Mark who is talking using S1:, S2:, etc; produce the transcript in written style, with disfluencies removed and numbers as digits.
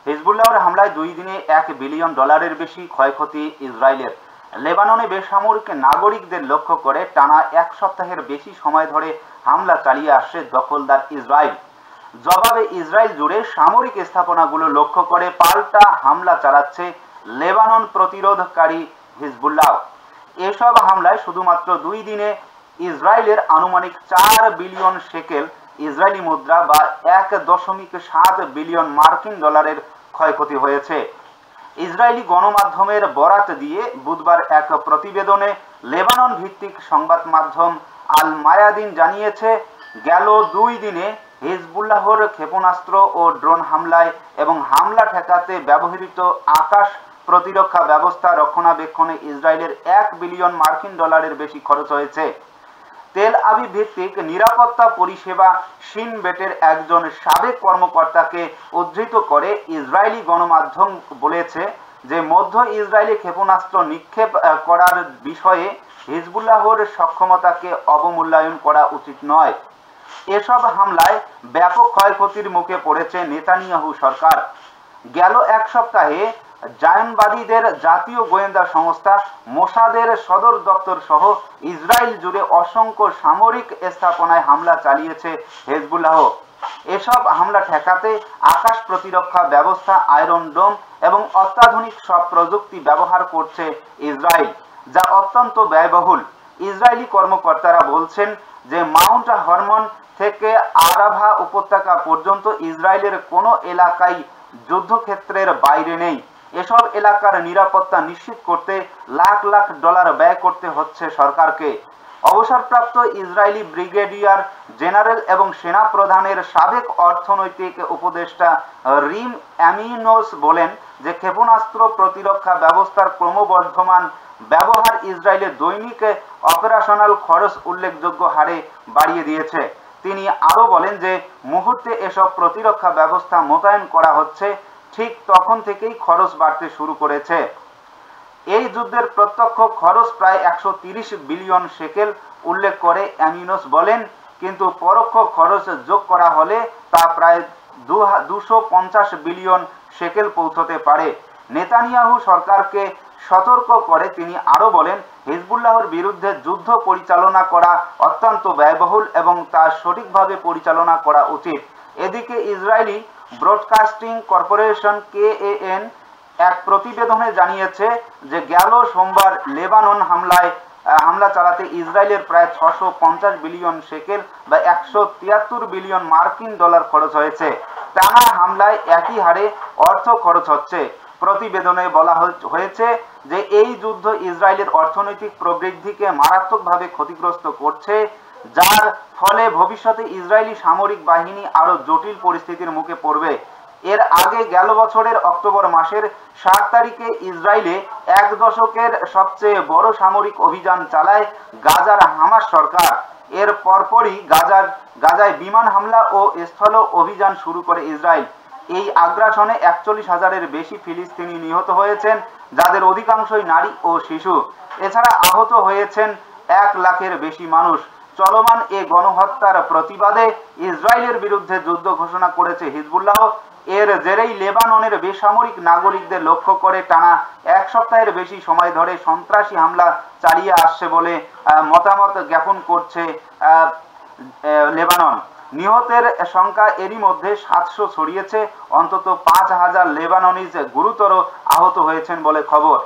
S1: হিজবুল্লাহর হামলায় 2 দিনে $1 বিলিয়ন বেশি ক্ষয়ক্ষতি ইসরায়েলের। লেবাননে বেসামরিক নাগরিকদের লক্ষ্য করে টানা 1 সপ্তাহের বেশি সময় ধরে হামলা চালিয়ে আসছে দখলদার ইসরায়েল। জবাবে ইসরায়েল জুড়ে সামরিক স্থাপনাগুলো লক্ষ্য করে পাল্টা হামলা চালাচ্ছে লেবানন প্রতিরোধকারী হিজবুল্লাহ। এসব হামলায় শুধুমাত্র 2 দিনে ইসরায়েলের আনুমানিক 4 বিলিয়ন শেকেল ইসরায়েলি মুদ্রা বা 1.7 বিলিয়ন মার্কিন ডলারের ক্ষয়ক্ষতি হয়েছে। ইসরায়েলি গণমাধ্যমের বরাত দিয়ে বুধবার এক প্রতিবেদনে লেবানন ভিত্তিক সংবাদ মাধ্যম আল মায়াদিন জানিয়েছে, গেল 2 দিনে হিজবুল্লাহর ক্ষেপণাস্ত্র ও ড্রোন হামলায় এবং হামলা ঠেকাতে ব্যবহৃত আকাশ প্রতিরক্ষা ব্যবস্থা রক্ষণাবেক্ষণে ইসরায়েলের 1 বিলিয়ন মার্কিন ডলারের বেশি খরচ হয়েছে। তেল আবিব ভিত্তিক নিরাপত্তা পরিষেবা শিন বেটের একজন সাবেক কর্মকর্তাকে উদ্ধৃত করে ইসরায়েলি গণমাধ্যম বলেছে যে মধ্য ইসরায়েলি ক্ষেপণাস্ত্র নিক্ষেপ করার বিষয়ে হিজবুল্লাহর সক্ষমতাকে অবমূল্যায়ন করা উচিত নয়। এসব হামলায় ব্যাপক ক্ষয়ক্ষতির মুখে পড়েছে নেতানিয়াহু সরকার। গেল 1 সপ্তাহে জায়নবাদীদের জাতীয় গোয়েন্দা সংস্থা মোসাদের সদর দপ্তর সহ ইসরায়েল জুড়ে অসংখ্য সামরিক স্থাপনায় হামলা চালিয়েছে হিজবুল্লাহ। এসব হামলা ঠেকাতে আকাশ প্রতিরক্ষা ব্যবস্থা, আয়রন ডোম এবং অত্যাধুনিক সব প্রযুক্তি ব্যবহার করছে ইসরায়েল, যা অত্যন্ত ব্যয়বহুল। ইসরায়েলি কর্মকর্তারা বলছেন যে মাউন্ট হরমন থেকে আরাভা উপত্যকা পর্যন্ত ইসরায়েলের কোনো এলাকাই যুদ্ধক্ষেত্রের বাইরে নেই। এসব এলাকার নিরাপত্তা নিশ্চিত করতে লাখ লাখ ডলার ব্যয় করতে হচ্ছে সরকারকে। অবসরপ্রাপ্ত ইসরায়েলি ব্রিগেডিয়ার জেনারেল এবং সেনা প্রধানের সাবেক অর্থনৈতিক উপদেষ্টা রিম অ্যামিনোস বলেন যে ক্ষেপণাস্ত্র প্রতিরক্ষা ব্যবস্থার ক্রমবর্ধমান ব্যবহার ইসরায়েলের দৈনিক অপারেশনাল খরচ উল্লেখযোগ্য হারে বাড়িয়ে দিয়েছে। তিনি আরও বলেন যে মুহূর্তে এসব প্রতিরক্ষা ব্যবস্থা মোতায়েন করা হচ্ছে, ঠিক তখন থেকেই খরচ বাড়তে শুরু করেছে। এই যুদ্ধের প্রত্যক্ষ খরচ প্রায় 130 বিলিয়ন শেকেল উল্লেখ করে অ্যামিনোস বলেন, কিন্তু পরোক্ষ খরচ যোগ করা হলে তা প্রায় 250 বিলিয়ন শেকেল পৌঁছতে পারে। নেতানিয়াহু সরকারকে সতর্ক করে তিনি আরও বলেন, হিজবুল্লাহর বিরুদ্ধে যুদ্ধ পরিচালনা করা অত্যন্ত ব্যয়বহুল এবং তা সঠিকভাবে পরিচালনা করা উচিত। এদিকে ইসরায়েলি ব্রডকাস্টিং কর্পোরেশন KAN এক প্রতিবেদনে জানিয়েছে যে গেল সোমবার লেবানন হামলা চালাতে ইসরায়েলের প্রায় 650 বিলিয়ন শেকেল বা 173 বিলিয়ন মার্কিন ডলার খরচ হয়েছে। টানা হামলায় একই হারে অর্থ খরচ হচ্ছে। প্রতিবেদনে বলা হয়েছে যে এই যুদ্ধ ইসরায়েলের অর্থনৈতিক প্রবৃদ্ধিকে মারাত্মকভাবে ক্ষতিগ্রস্ত করছে, যার ফলে ভবিষ্যতে ইসরায়েলি সামরিক বাহিনী আরও জটিল পরিস্থিতির মুখে পড়বে। এর আগে গেল বছরের অক্টোবর মাসের 7 তারিখে ইসরায়েলে 1 দশকের সবচেয়ে বড় সামরিক অভিযান চালায় গাজার হামাস সরকার। এর পরপরই গাজায় বিমান হামলা ও স্থল অভিযান শুরু করে ইসরায়েল। এই আগ্রাসনে 41,000-এর বেশি ফিলিস্তিনি নিহত হয়েছেন, যাদের অধিকাংশই নারী ও শিশু। এছাড়া আহত হয়েছেন 1 লাখের বেশি মানুষ। চলমান এ গণহত্যার প্রতিবাদে ইসরায়েলের বিরুদ্ধে যুদ্ধ ঘোষণা করেছে হিজবুল্লাহ। এর জেরেই লেবাননের বেসামরিক নাগরিকদের লক্ষ্য করে টানা 1 সপ্তাহের বেশি সময় ধরে সন্ত্রাসী হামলা চালিয়ে আসছে বলে মতামত জ্ঞাপন করছে লেবানন। নিহতের সংখ্যা এরই মধ্যে 700 ছড়িয়েছে। অন্তত 5,000 লেবাননিজ গুরুতর আহত হয়েছেন বলে খবর।